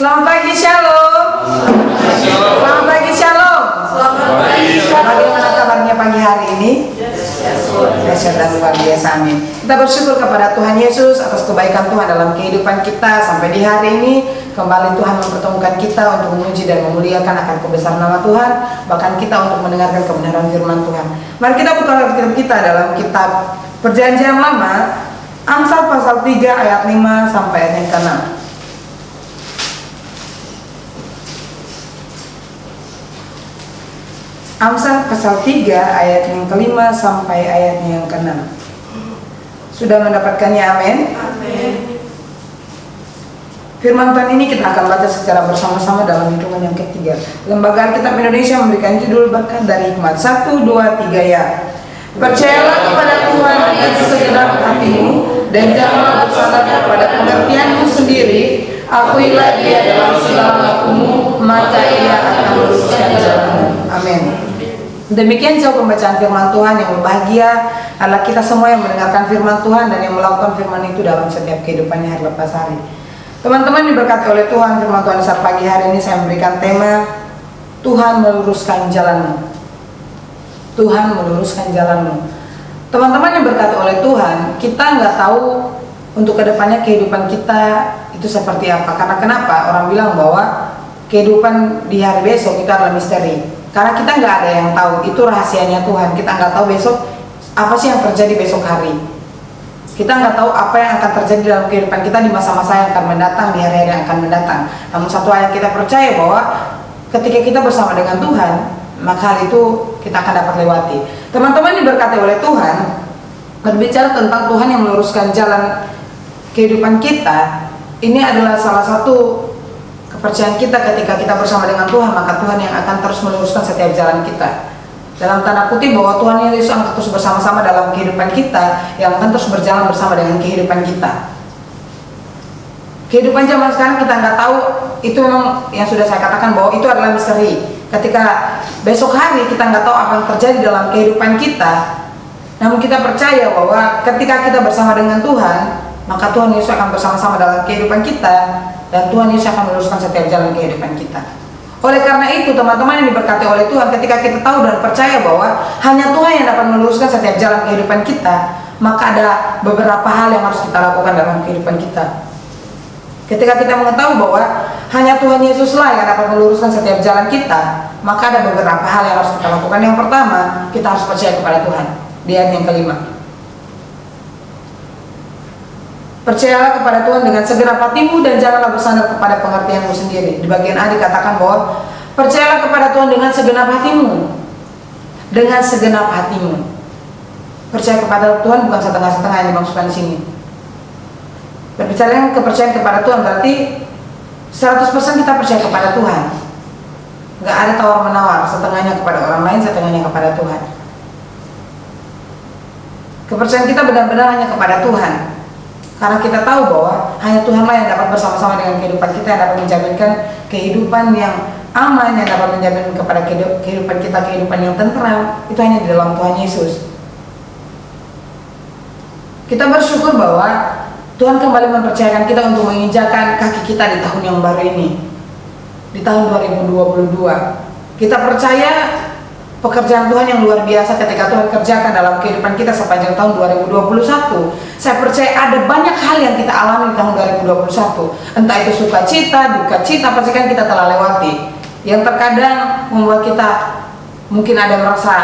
Selamat pagi, Shalom. Selamat pagi, Shalom. Bagaimana kabarnya pagi hari ini? Dahsyat dan luar biasa, amin. Kita bersyukur kepada Tuhan Yesus atas kebaikan Tuhan dalam kehidupan kita sampai di hari ini. Kembali Tuhan mempertemukan kita untuk memuji dan memuliakan akan kebesaran nama Tuhan, bahkan kita untuk mendengarkan kebenaran firman Tuhan. Mari kita buka Alkitab kita dalam kitab Perjanjian Lama, Amsal pasal 3 ayat 5 sampai ayat yang ke-6. Amsal pasal 3 ayat yang ke-5 sampai ayat yang ke-6. Sudah mendapatkannya, amin? Amin. Firman Tuhan ini kita akan baca secara bersama-sama dalam hitungan yang ketiga. Lembaga Alkitab Indonesia memberikan judul berkat dari hikmat 1, 2, 3 ya. Percayalah kepada Tuhan dengan segenap hatimu dan janganlah bersandar pada pengertianmu sendiri. Akuilah Dia dalam segala lakumu, maka Ia akan meluruskan jalanmu. Amin. Demikian jauh pembacaan firman Tuhan. Yang berbahagia adalah kita semua yang mendengarkan firman Tuhan dan yang melakukan firman itu dalam setiap kehidupannya hari lepas hari. Teman-teman diberkati oleh Tuhan, firman Tuhan saat pagi hari ini saya memberikan tema Tuhan meluruskan jalanmu. Tuhan meluruskan jalanmu. Teman-teman yang berkati oleh Tuhan, kita nggak tahu untuk kedepannya kehidupan kita itu seperti apa. Karena kenapa? Orang bilang bahwa kehidupan di hari besok itu adalah misteri. Karena kita nggak ada yang tahu, itu rahasianya Tuhan. Kita nggak tahu besok apa sih yang terjadi besok hari. Kita nggak tahu apa yang akan terjadi dalam kehidupan kita di masa-masa yang akan mendatang, di hari-hari yang akan mendatang. Namun satu hal yang kita percaya bahwa ketika kita bersama dengan Tuhan, maka hal itu kita akan dapat lewati. Teman-teman diberkati oleh Tuhan, berbicara tentang Tuhan yang meluruskan jalan kehidupan kita, ini adalah salah satu kepercayaan kita. Ketika kita bersama dengan Tuhan, maka Tuhan yang akan terus meluruskan setiap jalan kita. Dalam tanda kutip bahwa Tuhan Yesus akan terus bersama-sama dalam kehidupan kita, yang akan terus berjalan bersama dengan kehidupan kita. Kehidupan zaman sekarang kita nggak tahu, itu memang yang sudah saya katakan bahwa itu adalah misteri. Ketika besok hari kita nggak tahu apa yang terjadi dalam kehidupan kita, namun kita percaya bahwa ketika kita bersama dengan Tuhan, maka Tuhan Yesus akan bersama-sama dalam kehidupan kita, dan Tuhan Yesus akan meluruskan setiap jalan kehidupan kita. Oleh karena itu, teman-teman yang diberkati oleh Tuhan, ketika kita tahu dan percaya bahwa hanya Tuhan yang dapat meluruskan setiap jalan kehidupan kita, maka ada beberapa hal yang harus kita lakukan dalam kehidupan kita. Ketika kita mengetahui bahwa hanya Tuhan Yesuslah yang dapat meluruskan setiap jalan kita, maka ada beberapa hal yang harus kita lakukan. Yang pertama, kita harus percaya kepada Tuhan. Di ayat yang ke-5. Percayalah kepada Tuhan dengan segenap hatimu dan janganlah bersandar kepada pengertianmu sendiri. Di bagian A dikatakan bahwa percayalah kepada Tuhan dengan segenap hatimu. Dengan segenap hatimu. Percaya kepada Tuhan bukan setengah-setengah yang dimaksudkan di sini. Berbicara kepercayaan kepada Tuhan berarti 100% kita percaya kepada Tuhan. Gak ada tawar-menawar, setengahnya kepada orang lain, setengahnya kepada Tuhan. Kepercayaan kita benar-benar hanya kepada Tuhan. Karena kita tahu bahwa hanya Tuhanlah yang dapat bersama-sama dengan kehidupan kita, yang dapat menjaminkan kehidupan yang aman, yang dapat menjamin kepada kehidupan kita kehidupan yang tentram. Itu hanya di dalam Tuhan Yesus. Kita bersyukur bahwa Tuhan kembali mempercayakan kita untuk menginjakan kaki kita di tahun yang baru ini, di tahun 2022. Kita percaya pekerjaan Tuhan yang luar biasa ketika Tuhan kerjakan dalam kehidupan kita sepanjang tahun 2021. Saya percaya ada banyak hal yang kita alami di tahun 2021. Entah itu sukacita, duka cita, pasti kan kita telah lewati. Yang terkadang membuat kita mungkin ada merasa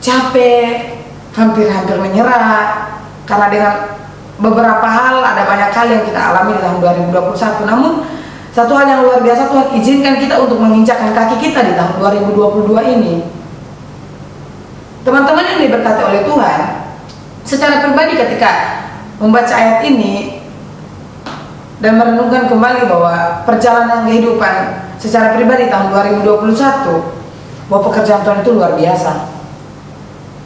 capek, hampir-hampir menyerah. Karena dengan beberapa hal, ada banyak hal yang kita alami di tahun 2021. Namun satu hal yang luar biasa, Tuhan izinkan kita untuk menginjakkan kaki kita di tahun 2022 ini. Teman-teman yang diberkati oleh Tuhan, secara pribadi ketika membaca ayat ini dan merenungkan kembali bahwa perjalanan kehidupan secara pribadi tahun 2021, bahwa pekerjaan Tuhan itu luar biasa.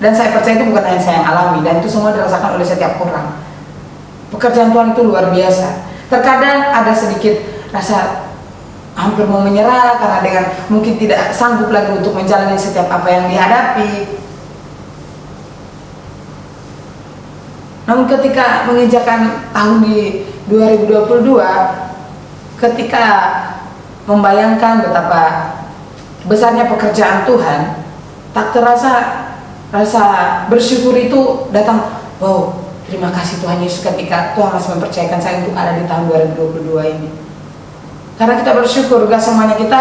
Dan saya percaya itu bukan hanya saya yang alami, dan itu semua dirasakan oleh setiap orang. Pekerjaan Tuhan itu luar biasa. Terkadang ada sedikit rasa hampir mau menyerah karena dengan mungkin tidak sanggup lagi untuk menjalani setiap apa yang dihadapi. Namun ketika menginjakan tahun di 2022, ketika membayangkan betapa besarnya pekerjaan Tuhan, tak terasa rasa bersyukur itu datang. Wow, terima kasih Tuhan Yesus ketika Tuhan masih mempercayakan saya untuk ada di tahun 2022 ini. Karena kita bersyukur, gak semuanya kita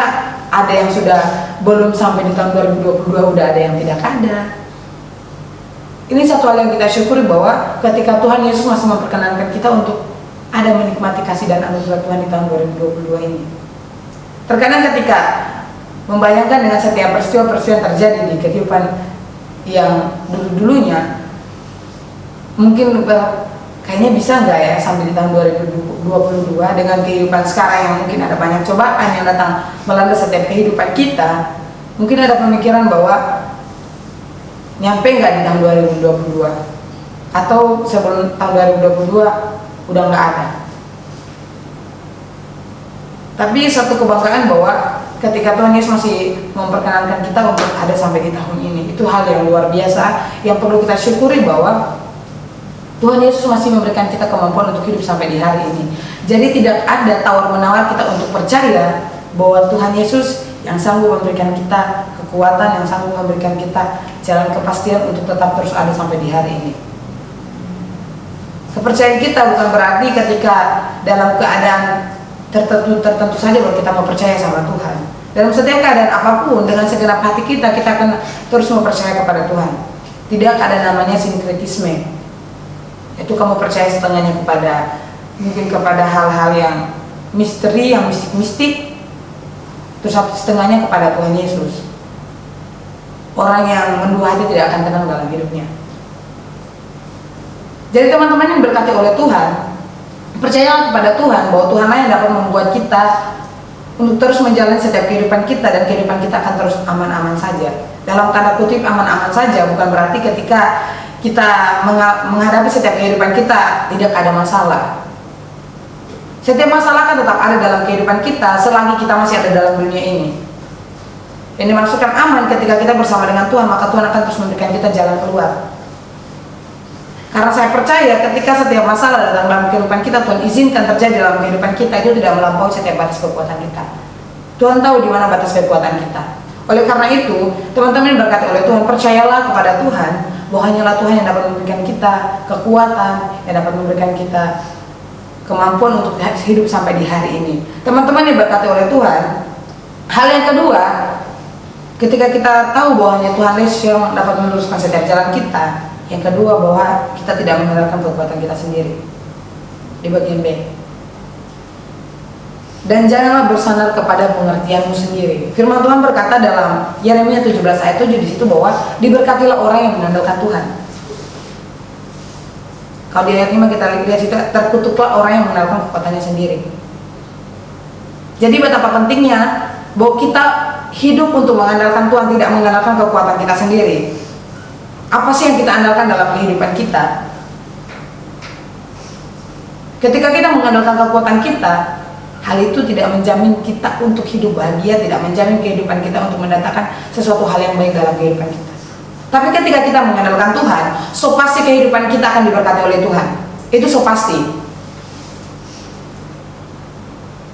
ada yang sudah belum sampai di tahun 2022, udah ada yang tidak ada. Ini satu hal yang kita syukuri, bahwa ketika Tuhan Yesus masih memperkenankan kita untuk ada menikmati kasih dan anugerah Tuhan di tahun 2022 ini. Terkadang ketika membayangkan dengan setiap peristiwa-peristiwa yang terjadi di kehidupan yang dulu-dulunya, mungkin kayaknya bisa nggak ya sampai di tahun 2022 dengan kehidupan sekarang yang mungkin ada banyak cobaan yang datang melanda setiap kehidupan kita. Mungkin ada pemikiran bahwa nyampe nggak di tahun 2022, atau sebelum tahun 2022 udah nggak ada. Tapi satu kebanggaan bahwa ketika Tuhan Yesus masih memperkenankan kita untuk ada sampai di tahun ini, itu hal yang luar biasa yang perlu kita syukuri, bahwa Tuhan Yesus masih memberikan kita kemampuan untuk hidup sampai di hari ini. Jadi tidak ada tawar-menawar kita untuk percaya bahwa Tuhan Yesus yang sanggup memberikan kita kekuatan, yang sanggup memberikan kita jalan kepastian untuk tetap terus ada sampai di hari ini. Kepercayaan kita bukan berarti ketika dalam keadaan tertentu saja baru kita mau percaya sama Tuhan. Dalam setiap keadaan apapun, dengan segenap hati kita akan terus mempercaya kepada Tuhan. Tidak ada namanya sinkretisme. Itu kamu percaya setengahnya mungkin kepada hal-hal yang misteri, yang mistik-mistik, terus setengahnya kepada Tuhan Yesus. Orang yang mendua hati tidak akan tenang dalam hidupnya. Jadi teman-teman yang berkati oleh Tuhan, percayalah kepada Tuhan bahwa Tuhanlah yang dapat membuat kita untuk terus menjalani setiap kehidupan kita, dan kehidupan kita akan terus aman-aman saja. Dalam tanda kutip aman-aman saja bukan berarti ketika kita menghadapi setiap kehidupan kita tidak ada masalah. Setiap masalah kan tetap ada dalam kehidupan kita selagi kita masih ada dalam dunia ini. Yang dimaksudkan aman ketika kita bersama dengan Tuhan, maka Tuhan akan terus memberikan kita jalan keluar. Karena saya percaya ketika setiap masalah datang dalam kehidupan kita, Tuhan izinkan terjadi dalam kehidupan kita, itu tidak melampaui setiap batas kekuatan kita. Tuhan tahu di mana batas kekuatan kita. Oleh karena itu, teman-teman yang berkati oleh Tuhan, percayalah kepada Tuhan bahwa hanyalah Tuhan yang dapat memberikan kita kekuatan, yang dapat memberikan kita kemampuan untuk hidup sampai di hari ini. Teman-teman yang berkati oleh Tuhan, hal yang kedua, ketika kita tahu bahwa hanya Tuhan Yesus yang dapat meluruskan setiap jalan kita, yang kedua bahwa kita tidak mengandalkan kekuatan kita sendiri. Di bagian B. Dan janganlah bersandar kepada pengertianmu sendiri. Firman Tuhan berkata dalam Yeremia 17 ayat 7 di situ bahwa diberkatilah orang yang mengandalkan Tuhan. Kalau di ayat 5 kita lihat situ, terkutuklah orang yang mengandalkan kekuatannya sendiri. Jadi betapa pentingnya bahwa kita hidup untuk mengandalkan Tuhan, tidak mengandalkan kekuatan kita sendiri. Apa sih yang kita andalkan dalam kehidupan kita? Ketika kita mengandalkan kekuatan kita, hal itu tidak menjamin kita untuk hidup bahagia, tidak menjamin kehidupan kita untuk mendatangkan sesuatu hal yang baik dalam kehidupan kita. Tapi ketika kita mengandalkan Tuhan, so pasti kehidupan kita akan diberkati oleh Tuhan. Itu so pasti.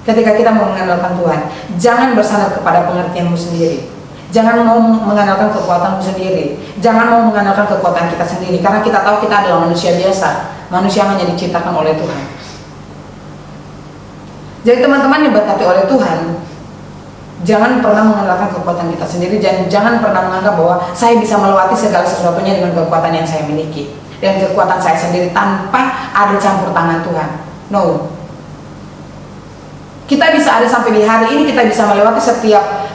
Ketika kita mengandalkan Tuhan, jangan bersandar kepada pengertianmu sendiri. Jangan mau mengandalkan kekuatanmu sendiri. Jangan mau mengandalkan kekuatan kita sendiri. Karena kita tahu kita adalah manusia biasa. Manusia hanya diciptakan oleh Tuhan. Jadi teman-teman yang berkati oleh Tuhan, jangan pernah mengandalkan kekuatan kita sendiri. Jangan pernah menganggap bahwa saya bisa melewati segala sesuatunya dengan kekuatan yang saya miliki, dan kekuatan saya sendiri tanpa ada campur tangan Tuhan. No. Kita bisa ada sampai di hari ini, kita bisa melewati setiap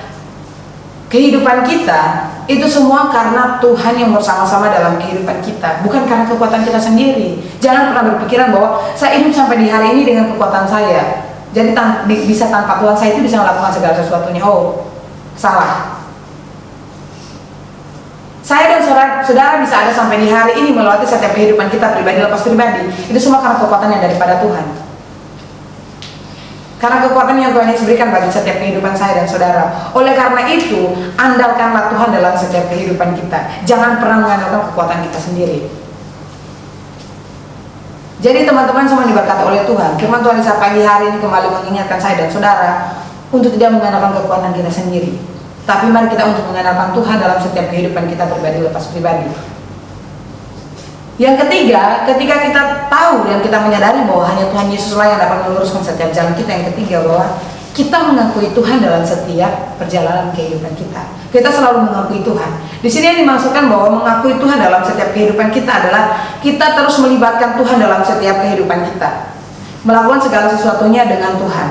kehidupan kita, itu semua karena Tuhan yang bersama-sama dalam kehidupan kita, bukan karena kekuatan kita sendiri. Jangan pernah berpikiran bahwa saya hidup sampai di hari ini dengan kekuatan saya, jadi bisa tanpa Tuhan saya itu bisa melakukan segala sesuatunya. Oh, salah. Saya dan saudara bisa ada sampai di hari ini melewati setiap kehidupan kita pribadi lepas pribadi, itu semua karena kekuatan yang daripada Tuhan. Karena kekuatan yang Tuhan Yesus berikan bagi setiap kehidupan saya dan saudara. Oleh karena itu, andalkanlah Tuhan dalam setiap kehidupan kita. Jangan pernah mengandalkan kekuatan kita sendiri. Jadi teman-teman semua diberkati oleh Tuhan. Firman Tuhan di saat pagi hari ini kembali mengingatkan saya dan saudara untuk tidak mengandalkan kekuatan kita sendiri, tapi mari kita untuk mengandalkan Tuhan dalam setiap kehidupan kita pribadi lepas pribadi. Yang ketiga, ketika kita tahu dan kita menyadari bahwa hanya Tuhan Yesuslah yang dapat meluruskan setiap jalan kita. Yang ketiga, bahwa kita mengakui Tuhan dalam setiap perjalanan kehidupan kita. Kita selalu mengakui Tuhan. Di sini yang dimaksudkan bahwa mengakui Tuhan dalam setiap kehidupan kita adalah kita terus melibatkan Tuhan dalam setiap kehidupan kita, melakukan segala sesuatunya dengan Tuhan.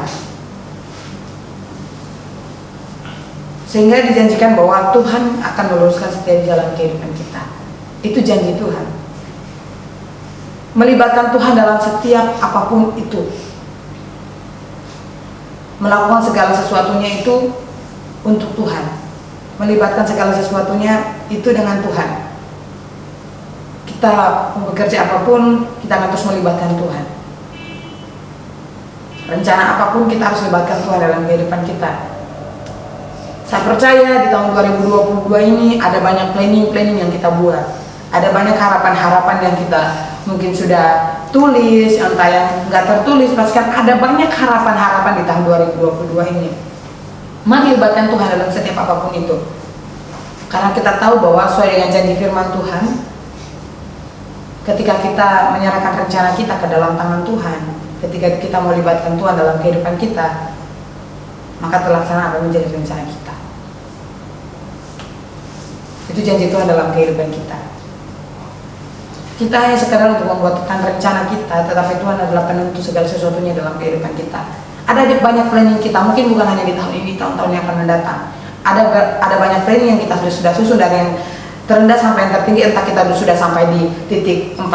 Sehingga dijanjikan bahwa Tuhan akan meluruskan setiap jalan kehidupan kita. Itu janji Tuhan. Melibatkan Tuhan dalam setiap apapun itu. Melakukan segala sesuatunya itu untuk Tuhan. Melibatkan segala sesuatunya itu dengan Tuhan. Kita bekerja apapun, kita akan terus melibatkan Tuhan. Rencana apapun kita harus melibatkan Tuhan dalam kehidupan kita. Saya percaya di tahun 2022 ini ada banyak planning yang kita buat. Ada banyak harapan-harapan yang kita mungkin sudah tulis, entah yang nggak tertulis, pastikan ada banyak harapan-harapan di tahun 2022 ini. Mari libatkan Tuhan dalam setiap apapun itu. Karena kita tahu bahwa sesuai dengan janji firman Tuhan, ketika kita menyerahkan rencana kita ke dalam tangan Tuhan, ketika kita mau libatkan Tuhan dalam kehidupan kita, maka terlaksana apa menjadi rencana kita. Itu janji Tuhan dalam kehidupan kita. Kita hanya sekadar untuk membuatkan rencana kita, tetapi Tuhan adalah penentu segala sesuatunya dalam kehidupan kita. Ada banyak planning kita, mungkin bukan hanya di tahun ini, tahun-tahun yang akan mendatang. Ada banyak planning yang kita sudah susun, dari yang terendah sampai yang tertinggi. Entah kita sudah sampai di titik 4%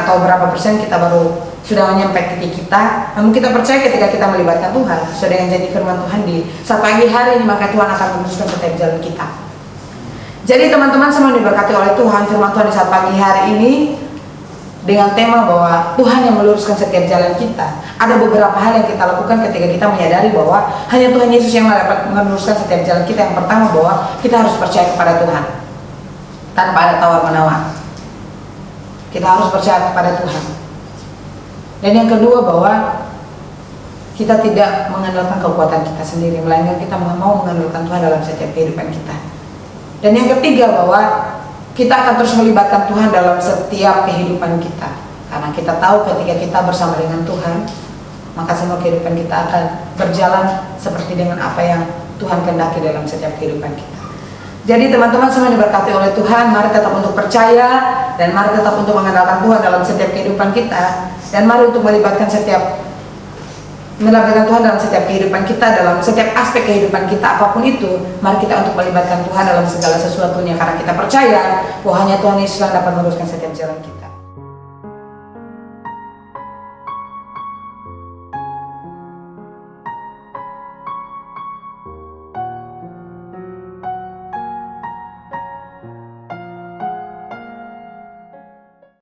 atau berapa persen kita baru sudah nyampe titik kita. Namun kita percaya ketika kita melibatkan Tuhan, sesuai dengan janji firman Tuhan di saat pagi hari ini, maka Tuhan akan meluruskan setiap jalan kita. Jadi teman-teman semua diberkati oleh Tuhan. Firman Tuhan di saat pagi hari ini dengan tema bahwa Tuhan yang meluruskan setiap jalan kita. Ada beberapa hal yang kita lakukan ketika kita menyadari bahwa hanya Tuhan Yesus yang dapat meluruskan setiap jalan kita. Yang pertama, bahwa kita harus percaya kepada Tuhan tanpa ada tawar-menawar. Kita harus percaya kepada Tuhan. Dan yang kedua, bahwa kita tidak mengandalkan kekuatan kita sendiri, melainkan kita mau mengandalkan Tuhan dalam setiap kehidupan kita. Dan yang ketiga, bahwa kita akan terus melibatkan Tuhan dalam setiap kehidupan kita. Karena kita tahu ketika kita bersama dengan Tuhan, maka semua kehidupan kita akan berjalan seperti dengan apa yang Tuhan kehendaki dalam setiap kehidupan kita. Jadi teman-teman semua diberkati oleh Tuhan. Mari tetap untuk percaya, dan mari tetap untuk mengandalkan Tuhan dalam setiap kehidupan kita. Dan mari untuk melibatkan Tuhan dalam setiap kehidupan kita, dalam setiap aspek kehidupan kita apapun itu. Mari kita untuk melibatkan Tuhan dalam segala sesuatunya, karena kita percaya bahwa hanya Tuhan Yesus yang dapat meluruskan setiap jalan kita.